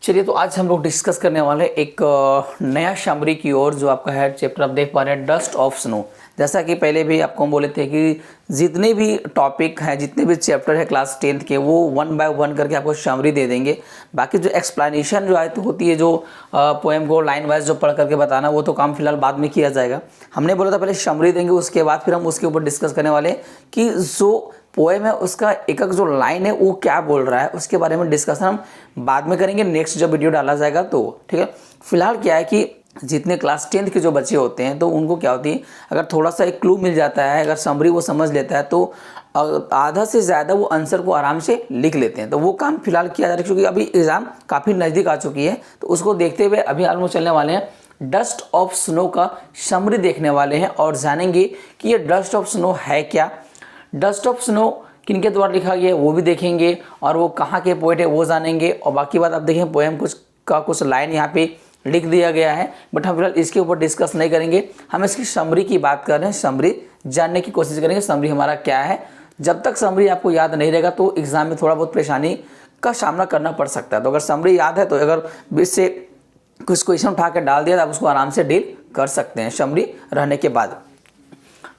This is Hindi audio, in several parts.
चलिए, तो आज हम लोग डिस्कस करने वाले हैं एक नया समरी की ओर, जो आपका है चैप्टर आप देख पा रहे हैं, डस्ट ऑफ स्नो। जैसा कि पहले भी आपको हम बोले थे कि जितने भी टॉपिक हैं, जितने भी चैप्टर है क्लास 10th के, वो 1 बाय 1 करके आपको समरी दे देंगे। बाकी जो एक्सप्लेनेशन जो आयत होती है, जो पोएम को लाइन वाइज जो पढ़ करके बताना, वो तो काम फिलहाल बाद में किया जाएगा। हमने बोला था पहले समरी देंगे, उसके बाद फिर हम उसके ऊपर डिस्कस करने वाले हैं कि जो पोएम है उसका एक एक जो लाइन है वो क्या बोल रहा है, उसके बारे में डिस्कशन हम बाद में करेंगे, नेक्स्ट जब वीडियो डाला जाएगा तो। ठीक है, फिलहाल क्या है कि जितने क्लास 10th के जो बच्चे होते हैं, तो उनको क्या होती है, अगर थोड़ा सा एक क्लू मिल जाता है, अगर समरी वो समझ लेता है, तो आधा से ज़्यादा वो आंसर को आराम से लिख लेते हैं। तो वो काम फिलहाल किया जा रहा है, क्योंकि अभी एग्ज़ाम काफ़ी नज़दीक आ चुकी है। तो उसको देखते हुए अभी ऑलमोस्ट चलने वाले हैं डस्ट ऑफ स्नो का समरी देखने वाले हैं, और जानेंगे कि ये डस्ट ऑफ स्नो है क्या, डस्ट ऑफ स्नो किनके द्वारा लिखा गया है वो भी देखेंगे, और वो कहाँ के पोएट है वो जानेंगे। और बाकी बात आप देखें, पोएम कुछ लाइन यहाँ पे लिख दिया गया है, बट हम फिलहाल इसके ऊपर डिस्कस नहीं करेंगे। हम इसकी समरी की बात कर रहे हैं, समरी जानने की कोशिश करेंगे, समरी हमारा क्या है। जब तक समरी आपको याद नहीं रहेगा तो एग्जाम में थोड़ा बहुत परेशानी का सामना करना पड़ सकता है। तो अगर समरी याद है, तो अगर बीच से कुछ क्वेश्चन उठा कर डाल दिया तो आप उसको आराम से डील कर सकते हैं समरी रहने के बाद।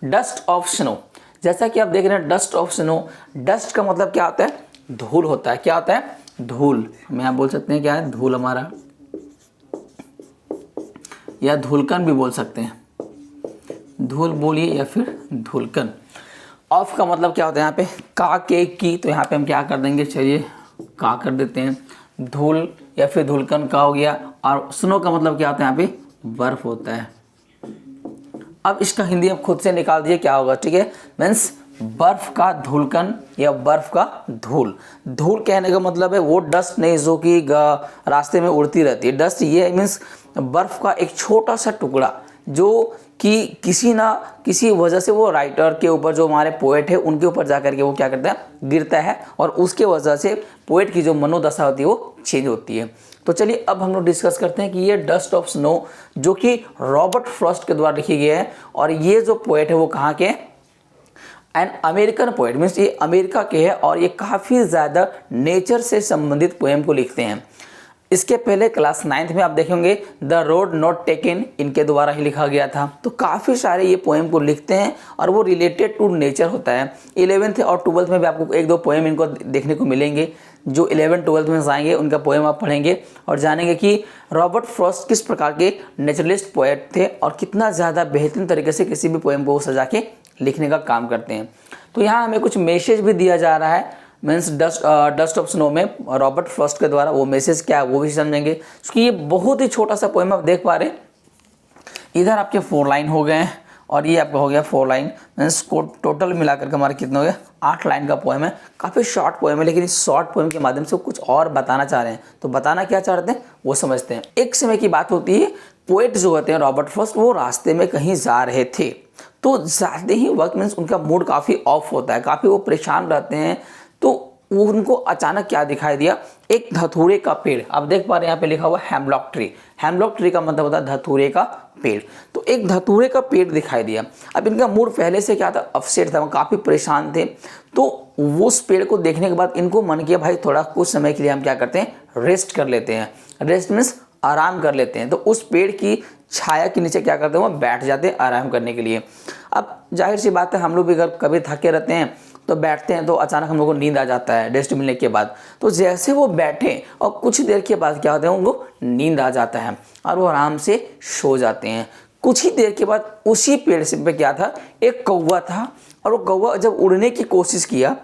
डस्ट ऑफ स्नो, जैसा कि आप देख रहे हैं, डस्ट ऑफ स्नो, डस्ट का मतलब क्या होता है, धूल होता है। क्या होता है, धूल। हम यहाँ बोल सकते हैं क्या है, धूल हमारा, या धूलकन भी बोल सकते हैं, धूल बोलिए या फिर धूलकन। ऑफ का मतलब क्या होता है, यहाँ पे का के की, तो यहाँ पे हम क्या कर देंगे, चलिए का कर देते हैं, धूल या फिर धूलकन का हो गया। और स्नो का मतलब क्या होता है, यहाँ पे बर्फ होता है। अब इसका हिंदी आप खुद से निकाल दिए क्या होगा, ठीक है, मीन्स बर्फ का धूलकन या बर्फ का धूल। धूल कहने का मतलब है वो डस्ट नहीं जो कि रास्ते में उड़ती रहती है। डस्ट ये मीन्स बर्फ का एक छोटा सा टुकड़ा, जो कि किसी ना किसी वजह से वो राइटर के ऊपर, जो हमारे पोएट है उनके ऊपर जा करके वो क्या करता है, गिरता है, और उसके वजह से पोएट की जो मनोदशा होती है वो चेंज होती है। तो चलिए अब हम लोग डिस्कस करते हैं कि ये डस्ट ऑफ स्नो जो कि रॉबर्ट फ्रॉस्ट के द्वारा लिखी गई है, और ये जो पोएट है वो कहाँ के, एन अमेरिकन पोएट, मीन्स ये अमेरिका के हैं, और ये काफ़ी ज़्यादा नेचर से संबंधित पोएम को लिखते हैं। इसके पहले क्लास 9th में आप देखेंगे द रोड नॉट टेकन इनके द्वारा ही लिखा गया था। तो काफ़ी सारे ये पोएम को लिखते हैं, और वो रिलेटेड टू नेचर होता है। 11th और 12th में भी आपको एक दो पोएम इनको देखने को मिलेंगे। जो 11th 12th में जाएंगे उनका पोएम आप पढ़ेंगे और जानेंगे कि रॉबर्ट फ्रॉस्ट किस प्रकार के नेचुरलिस्ट पोएट थे, और कितना ज़्यादा बेहतरीन तरीके से किसी भी पोएम को सजा के लिखने का काम करते हैं। तो यहाँ हमें कुछ मैसेज भी दिया जा रहा है, मीन्स डस्ट ऑफ स्नो में रॉबर्ट फ्रॉस्ट के द्वारा। वो मैसेज क्या है वो भी समझेंगे, क्योंकि ये बहुत ही छोटा सा पोएम आप देख पा रहे हैं। इधर आपके 4 लाइन हो गए हैं, और ये आपका हो गया 4 लाइन, मीन्स टोटल मिलाकर के हमारे कितने हो गए, 8 लाइन का पोएम है। काफ़ी शॉर्ट पोएम है, लेकिन इस शॉर्ट पोएम के माध्यम से कुछ और बताना चाह रहे हैं। तो बताना क्या चाहते हैं वो समझते हैं। एक समय की बात होती है, पोएट जो होते हैं रॉबर्ट फ्रॉस्ट, वो रास्ते में कहीं जा रहे थे। तो जाते ही वक्त मीन्स उनका मूड काफ़ी ऑफ होता है, काफ़ी वो परेशान रहते हैं। तो उनको अचानक क्या दिखाई दिया, एक धतूरे का पेड़। आप देख पा रहे हैं यहाँ पे लिखा हुआ हेमलॉक ट्री। हेमलॉक ट्री का मतलब होता है धतूरे का पेड़। तो एक धतूरे का पेड़ दिखाई दिया। अब इनका मूड पहले से क्या था, अपसेट था, वो काफ़ी परेशान थे। तो उस पेड़ को देखने के बाद इनको मन किया, भाई थोड़ा कुछ समय के लिए हम क्या करते हैं, रेस्ट कर लेते हैं। रेस्ट मीन्स आराम कर लेते हैं। तो उस पेड़ की छाया के नीचे क्या करते हैं, वो बैठ जाते हैं आराम करने के लिए। अब जाहिर सी बात है, हम लोग भी अगर कभी थके रहते हैं तो बैठते हैं, तो अचानक हम लोग को नींद आ जाता है रेस्ट मिलने के बाद। तो जैसे वो बैठे और कुछ देर के बाद क्या होता है, उनको नींद आ जाता है और वो आराम से सो जाते हैं। कुछ ही देर के बाद उसी पेड़ से पे क्या था, एक कौवा था, और वो कौवा जब उड़ने की कोशिश किया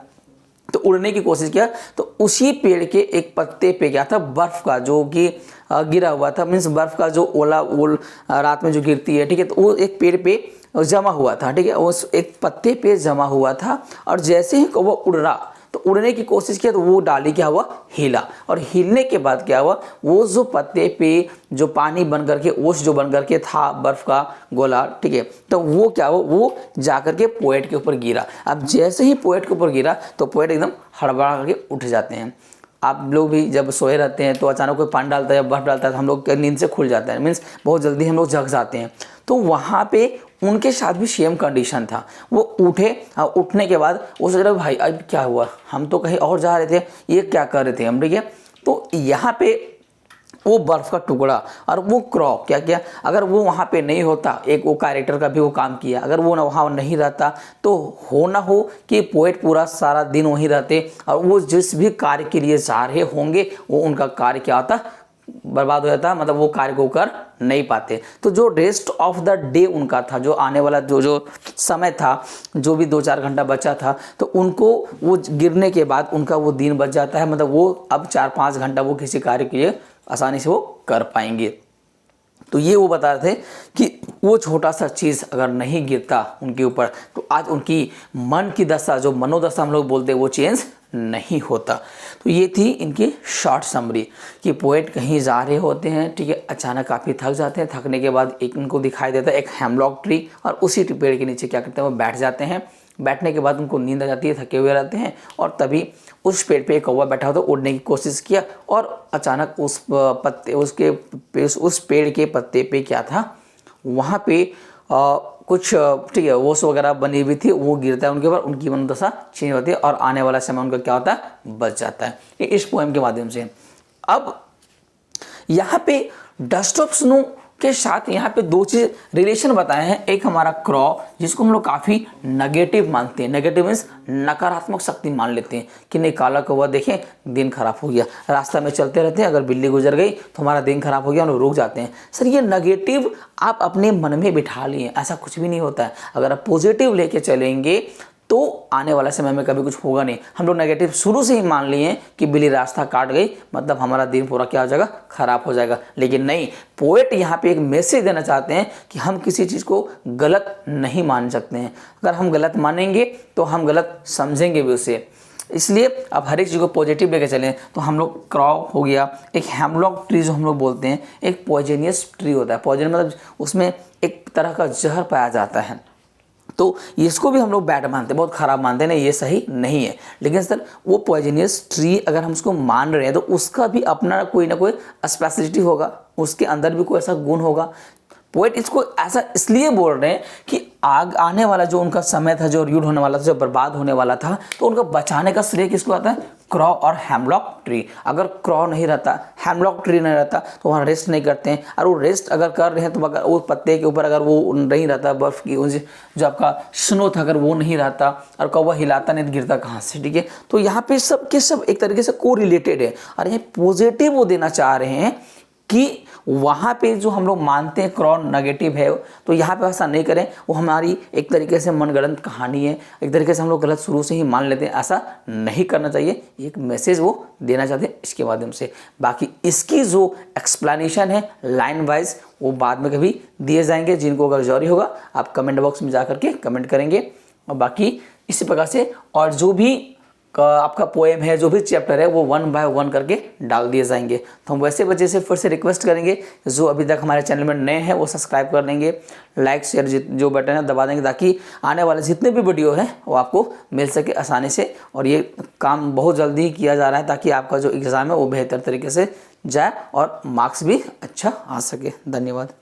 तो उसी पेड़ के एक पत्ते पे क्या था, बर्फ का जो कि गिरा हुआ था, मीन्स बर्फ का जो ओल रात में जो गिरती है, ठीक है, तो वो एक पेड़ पे जमा हुआ था, ठीक है, उस एक पत्ते पे जमा हुआ था। और जैसे ही वो उड़ रहा, तो उड़ने की कोशिश किया, तो वो डाली क्या हुआ, हिला, और हिलने के बाद क्या हुआ, वो जो पत्ते पे जो पानी बन करके, ओस जो बन करके था बर्फ का गोला, ठीक है, तो वो क्या हुआ, वो जाकर के पोएट के ऊपर गिरा। अब जैसे ही पोएट के ऊपर गिरा, तो पोएट एकदम हड़बड़ा करके उठ जाते हैं। आप लोग भी जब सोए रहते हैं तो अचानक कोई पानी डालता है या बर्फ डालता है, तो हम लोग नींद से खुल जाता है, मीन्स बहुत जल्दी हम लोग जग जाते हैं। तो वहाँ पे उनके साथ भी सेम कंडीशन था। वो उठे, उठने के बाद वो सोच रहे भाई अब क्या हुआ, हम तो कहीं और जा रहे थे, ये क्या कर रहे थे हम, ठीक है। तो यहाँ पे वो बर्फ का टुकड़ा और वो क्रॉ क्या किया, अगर वो वहाँ पे नहीं होता, एक वो कैरेक्टर का भी वो काम किया, अगर वो वहाँ नहीं रहता तो हो ना हो कि पोएट पूरा सारा दिन वहीं रहते और वो जिस भी कार्य के लिए जा रहे होंगे वो उनका कार्य क्या होता, बर्बाद हो जाता, मतलब वो कार्य को कर नहीं पाते। तो जो रेस्ट ऑफ द डे उनका था, जो आने वाला जो समय था, जो भी 2-4 घंटा बचा था, तो उनको वो गिरने के बाद उनका वो दिन बच जाता है, मतलब वो अब 4-5 घंटा वो किसी कार्य के लिए आसानी से वो कर पाएंगे। तो ये वो बता रहे थे कि वो छोटा सा चीज़ अगर नहीं गिरता उनके ऊपर तो आज उनकी मन की दशा, जो मनोदशा हम लोग बोलते हैं, वो चेंज नहीं होता। तो ये थी इनकी शॉर्ट समरी कि पोएट कहीं जा रहे होते हैं, ठीक है, अचानक काफ़ी थक जाते हैं, थकने के बाद एक उनको दिखाई देता है एक हेमलॉक ट्री और उसी पेड़ के नीचे क्या करते हैं, वो बैठ जाते हैं। बैठने के बाद उनको नींद आ जाती है, थके हुए रहते हैं और तभी उस पेड़ पे एक कौवा बैठा होता है, उड़ने की कोशिश किया और अचानक उस पत्ते उस पेड़ के पत्ते पे क्या था, वहाँ पे कुछ ठीक है ओस वगैरह बनी हुई थी, वो गिरता है उनके ऊपर, उनकी मनोदशा चेंज होती है और आने वाला समय उनका क्या होता है, बच जाता है। ये इस पोएम के माध्यम से। अब यहाँ पे डस्ट ऑफ स्नो के साथ यहाँ पे 2 चीज रिलेशन बताए हैं। एक हमारा क्रॉ, जिसको हम लोग काफ़ी नेगेटिव मानते हैं, नेगेटिव मीन्स नकारात्मक शक्ति मान लेते हैं कि नहीं, काला कौवा देखें दिन खराब हो गया, रास्ता में चलते रहते हैं, अगर बिल्ली गुजर गई तो हमारा दिन खराब हो गया, हम लोग रुक जाते हैं। सर ये नेगेटिव आप अपने मन में बिठा लिए, ऐसा कुछ भी नहीं होता है। अगर आप पॉजिटिव लेके चलेंगे तो आने वाला समय में कभी कुछ होगा नहीं। हम लोग नेगेटिव शुरू से ही मान लिए कि बिल्ली रास्ता काट गई मतलब हमारा दिन पूरा क्या हो जाएगा, खराब हो जाएगा। लेकिन नहीं, पोएट यहाँ पे एक मैसेज देना चाहते हैं कि हम किसी चीज़ को गलत नहीं मान सकते हैं। अगर हम गलत मानेंगे तो हम गलत समझेंगे भी उसे। इसलिए अब हर एक चीज़ को पॉजिटिव लेके चलें। तो हम लोग क्रॉ हो गया, एक हेमलॉक ट्री जो हम लोग बोलते हैं, एक पॉइजनियस ट्री होता है। पॉइजन मतलब उसमें एक तरह का जहर पाया जाता है, तो इसको भी हम लोग बैड मानते हैं, बहुत ख़राब मानते हैं, नहीं ये सही नहीं है। लेकिन सर वो पॉइजनियस ट्री अगर हम उसको मान रहे हैं तो उसका भी अपना कोई ना कोई स्पेशलिटी होगा, उसके अंदर भी कोई ऐसा गुण होगा। पोएट इसको ऐसा इसलिए बोल रहे हैं कि आने वाला जो उनका समय था, जो र्यूड होने वाला था, जो बर्बाद होने वाला था, तो उनका बचाने का श्रेय किसको आता है, क्रॉ और हेमलॉक ट्री। अगर क्रॉ नहीं रहता, हेमलॉक ट्री नहीं रहता तो वहाँ रेस्ट नहीं करते हैं, और वो रेस्ट अगर कर रहे हैं तो अगर वो पत्ते के ऊपर अगर वो नहीं रहता, बर्फ़ की जो आपका स्नो था अगर वो नहीं रहता और कौवा हिलाता नहीं तो गिरता कहाँ से, ठीक है। तो यहाँ पे सब के सब एक तरीके से को रिलेटेड है और ये पॉजिटिव वो देना चाह रहे हैं कि वहाँ पे जो हम लोग मानते हैं क्रॉ नेगेटिव है, तो यहाँ पे ऐसा नहीं करें। वो हमारी एक तरीके से मनगढ़ंत कहानी है, एक तरीके से हम लोग गलत शुरू से ही मान लेते हैं, ऐसा नहीं करना चाहिए। एक मैसेज वो देना चाहते हैं इसके माध्यम से। बाकी इसकी जो एक्सप्लेनेशन है लाइन वाइज वो बाद में कभी दिए जाएंगे, जिनको अगर जरूरी होगा आप कमेंट बॉक्स में जा करके कमेंट करेंगे। और बाकी इसी प्रकार से और जो भी आपका पोएम है, जो भी चैप्टर है, वो 1 बाय 1 करके डाल दिए जाएंगे। तो हम वैसे वजह से फिर से रिक्वेस्ट करेंगे, जो अभी तक हमारे चैनल में नए हैं वो सब्सक्राइब कर लेंगे, लाइक शेयर जो बटन है दबा देंगे, ताकि आने वाले जितने भी वीडियो हैं वो आपको मिल सके आसानी से। और ये काम बहुत जल्दी ही किया जा रहा है ताकि आपका जो एग्ज़ाम है वो बेहतर तरीके से जाए और मार्क्स भी अच्छा आ सके। धन्यवाद।